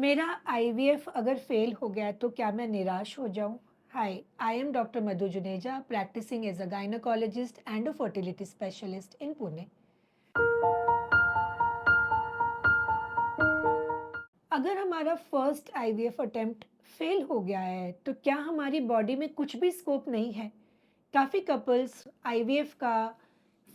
मेरा आईवीएफ अगर फेल हो गया तो क्या मैं निराश हो जाऊं? Hi, I am doctor Madhu Juneja, practising as a gynaecologist and a fertility specialist in Pune. अगर हमारा फर्स्ट आईवीएफ अटेम्प्ट फेल हो गया है तो क्या हमारी बॉडी में कुछ भी स्कोप नहीं है? काफ़ी कपल्स आईवीएफ का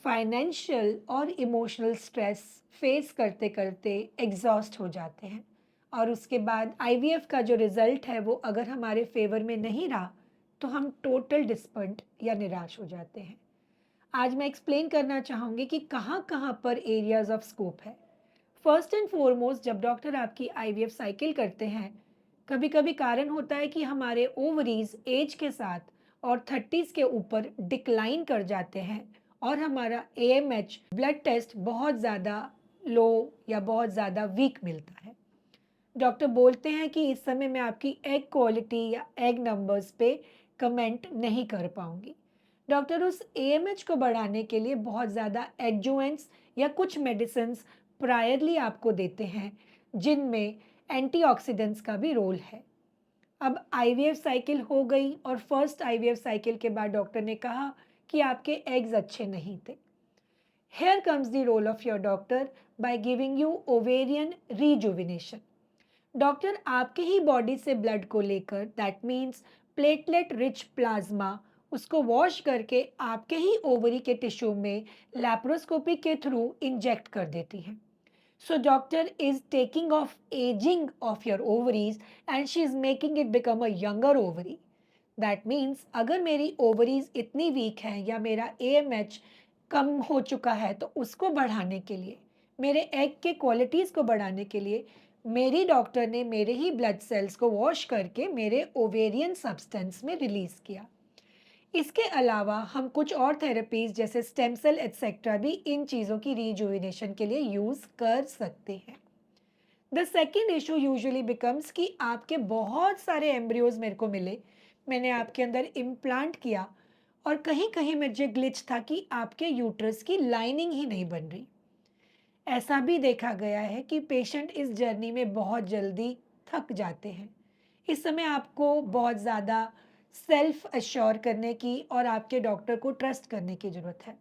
फाइनेंशियल और इमोशनल स्ट्रेस फेस करते करते एग्जॉस्ट हो जाते हैं, और उसके बाद आईवीएफ का जो रिजल्ट है वो अगर हमारे फेवर में नहीं रहा तो हम टोटल डिस्पॉइंट या निराश हो जाते हैं। आज मैं एक्सप्लेन करना चाहूँगी कि कहाँ कहाँ पर एरियाज ऑफ स्कोप है। फर्स्ट एंड फॉरमोस्ट, जब डॉक्टर आपकी आईवीएफ साइकिल करते हैं, कभी कभी कारण होता है कि हमारे ओवरीज एज के साथ और थर्टीज के ऊपर डिक्लाइन कर जाते हैं, और हमारा एएमएच ब्लड टेस्ट बहुत ज़्यादा लो या बहुत ज़्यादा वीक मिलता है। डॉक्टर बोलते हैं कि इस समय मैं आपकी एग क्वालिटी या एग नंबर्स पे कमेंट नहीं कर पाऊंगी। डॉक्टर उस एएमएच को बढ़ाने के लिए बहुत ज़्यादा एडजुवेंट्स या कुछ मेडिसिन्स प्रायरली आपको देते हैं, जिनमें एंटीऑक्सीडेंट्स का भी रोल है। अब आईवीएफ साइकिल हो गई और फर्स्ट आईवीएफ साइकिल के बाद डॉक्टर ने कहा कि आपके एग्स अच्छे नहीं थे। Here comes the role of your doctor by giving you ovarian rejuvenation. Doctor आपके ही बॉडी से ब्लड को लेकर, that means platelet rich plasma, उसको वॉश करके आपके ही ओवरी के टिश्यू में लैप्रोस्कोपी के थ्रू इंजेक्ट कर देती है। So doctor is taking of ageing of your ovaries and she is making it become a younger ovary. That means अगर मेरी ओवरीज इतनी वीक है या मेरा एएमएच कम हो चुका है, तो उसको बढ़ाने के लिए, मेरे एग के क्वालिटीज़ को बढ़ाने के लिए, मेरी डॉक्टर ने मेरे ही ब्लड सेल्स को वॉश करके मेरे ओवेरियन सब्सटेंस में रिलीज़ किया। इसके अलावा हम कुछ और थेरेपीज जैसे स्टेम सेल एटसेट्रा भी इन चीज़ों की रिजुविनेशन के लिए यूज़ कर सकते हैं। The second issue usually becomes कि आपके बहुत सारे एम्ब्रियोज मेरे को मिले, मैंने आपके अंदर इम्प्लांट किया, और कहीं कहीं मुझे ग्लिच था कि आपके यूट्रस की लाइनिंग ही नहीं बन रही। ऐसा भी देखा गया है कि पेशेंट इस जर्नी में बहुत जल्दी थक जाते हैं। इस समय आपको बहुत ज़्यादा सेल्फ अश्योर करने की और आपके डॉक्टर को ट्रस्ट करने की ज़रूरत है।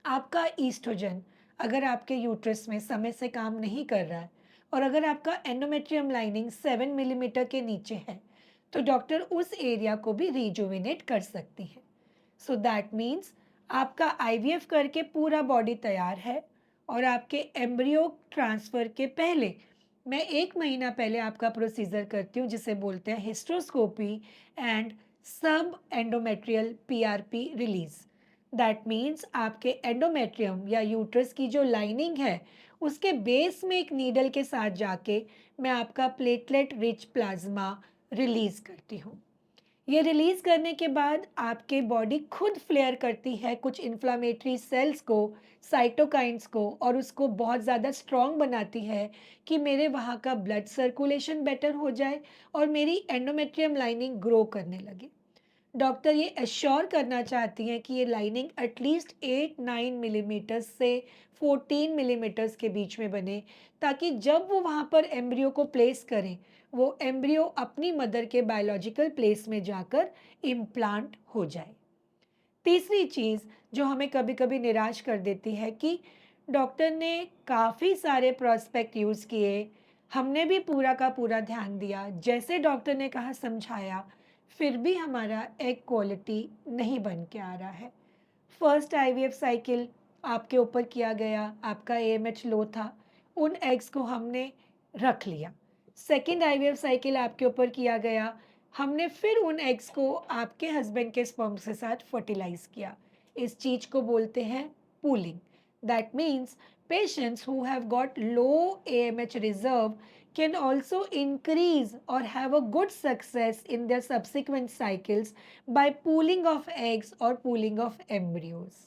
आपका ईस्ट्रोजन अगर आपके यूट्रस में समय से काम नहीं कर रहा है, और अगर आपका एंडोमेट्रियम लाइनिंग 7 मिलीमीटर के नीचे है, तो डॉक्टर उस एरिया को भी रिजुविनेट कर सकती हैं। सो दैट मीन्स आपका आईवीएफ करके पूरा बॉडी तैयार है, और आपके एम्ब्रियो ट्रांसफ़र के पहले मैं 1 महीना पहले आपका प्रोसीजर करती हूँ, जिसे बोलते हैं हिस्ट्रोस्कोपी एंड सब endometrial PRP release. That means आपके एंडोमेट्रियम या यूट्रस की जो लाइनिंग है, उसके बेस में एक नीडल के साथ जाके मैं आपका प्लेटलेट रिच प्लाज्मा रिलीज करती हूँ। ये रिलीज करने के बाद आपके बॉडी खुद फ्लेयर करती है कुछ इन्फ्लामेटरी सेल्स को, साइटोकाइंस को, और उसको बहुत ज़्यादा स्ट्रॉन्ग बनाती है कि मेरे वहाँ का ब्लड सर्कुलेशन बेटर हो जाए और मेरी एंडोमेट्रियम लाइनिंग ग्रो करने लगे। डॉक्टर ये एश्योर करना चाहती हैं कि ये लाइनिंग एटलीस्ट 8-9 मिलीमीटर्स से 14 मिलीमीटर्स के बीच में बने, ताकि जब वो वहाँ पर एम्ब्रियो को प्लेस करें, वो एम्ब्रियो अपनी मदर के बायोलॉजिकल प्लेस में जाकर इम्प्लांट हो जाए। तीसरी चीज़ जो हमें कभी-कभी निराश कर देती है कि डॉक्टर ने काफ़ी सारे प्रोस्पेक्ट यूज़ किए, हमने भी पूरा का पूरा ध्यान दिया, जैसे डॉक्टर ने कहा समझाया, फिर भी हमारा एग क्वालिटी नहीं बन के आ रहा है। फर्स्ट आईवीएफ साइकिल आपके ऊपर किया गया, आपका एएमएच लो था, उन एग्स को हमने रख लिया। सेकंड आईवीएफ साइकिल आपके ऊपर किया गया, हमने फिर उन एग्स को आपके हस्बैंड के स्पर्म के साथ फर्टिलाइज किया। इस चीज को बोलते हैं pooling. That means patients who have got low AMH reserve can also increase or have a good success in their subsequent cycles by pooling of eggs or pooling of embryos.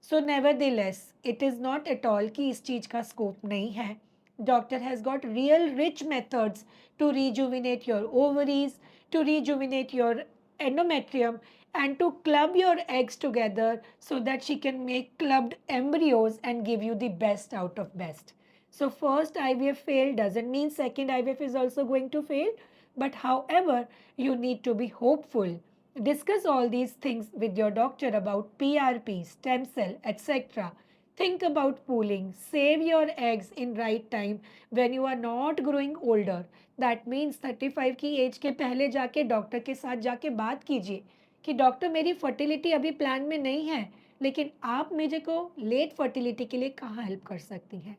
So nevertheless, it is not at all कि इस चीज का scope नहीं है। Doctor has got real rich methods to rejuvenate your ovaries, to rejuvenate your endometrium, and to club your eggs together so that she can make clubbed embryos and give you the best out of best. So first IVF failed doesn't mean second IVF is also going to fail. But however, you need to be hopeful. Discuss all these things with your doctor about PRP, stem cell, etc. Think about pooling. Save your eggs in right time when you are not growing older. That means 35 की as के पहले जाके doctor के साथ जाके बात कीजिए कि डॉक्टर मेरी फर्टिलिटी अभी प्लान में नहीं है, लेकिन आप मुझे को लेट फर्टिलिटी के लिए कहाँ हेल्प कर सकती हैं.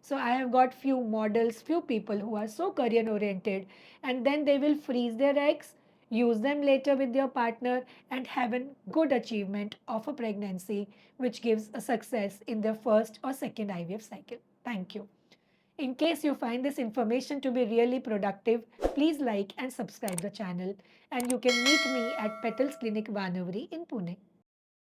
So I have got few models, few people who are so career oriented, and then they will freeze their eggs, use them later with your partner, and have a good achievement of a pregnancy, which gives a success in their first or second IVF cycle. Thank you. In case you find this information to be really productive, please like and subscribe the channel, and you can meet me at Petals Clinic Vanavari in Pune.